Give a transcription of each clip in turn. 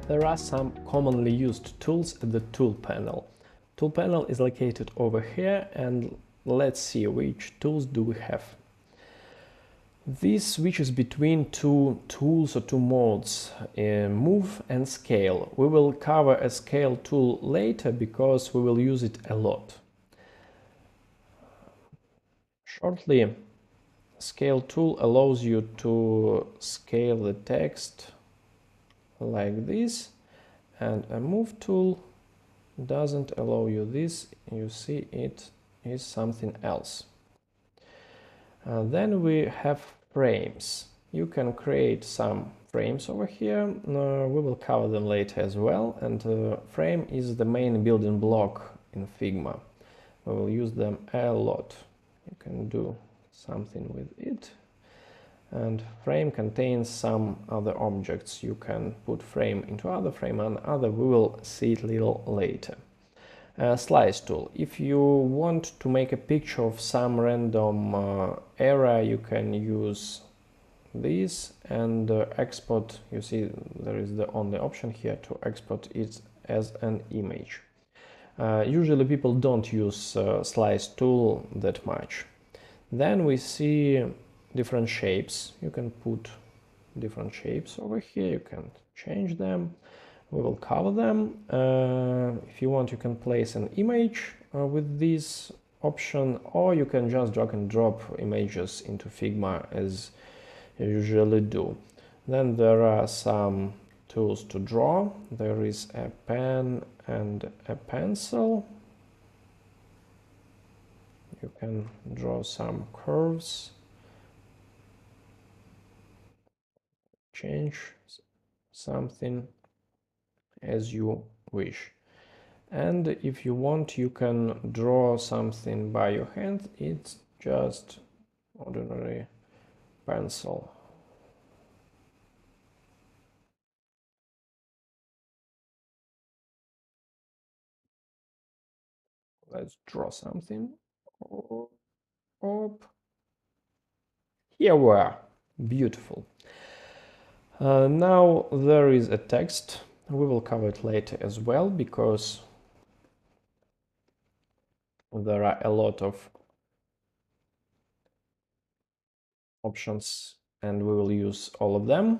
There are some commonly used tools at the tool panel. Tool panel is located over here, and let's see which tools do we have. This switches between two tools or two modes, move and scale. We will cover a scale tool later because we will use it a lot. Shortly, scale tool allows you to scale the text like this, and a move tool doesn't allow you this. You see, it is something else. Then we have frames. You can create some frames over here. We will cover them later as well, and frame is the main building block in Figma. We will use them a lot. You can do something with it. And frame contains some other objects. You can put frame into other frame and other. We will see it a little later. Slice tool. If you want to make a picture of some random area, you can use this and export. You see, there is the only option here to export it as an image. Usually people don't use slice tool that much. Then we see different shapes. You can put different shapes over here. You can change them. We will cover them. If you want, you can place an image with this option, or you can just drag and drop images into Figma as you usually do. Then there are some tools to draw. There is a pen and a pencil. You can draw some curves, change something as you wish. And if you want, you can draw something by your hand. It's just ordinary pencil. Let's draw something. Oh, here we are. Beautiful. Now there is a text. We will cover it later as well, because there are a lot of options and we will use all of them,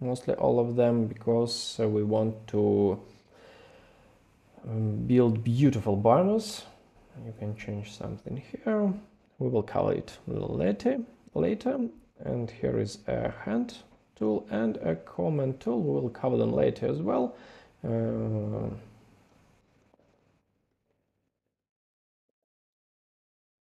mostly all of them, because we want to build beautiful banners. You can change something here. We will cover it a little later. And here is a hand tool and a comment tool. We will cover them later as well.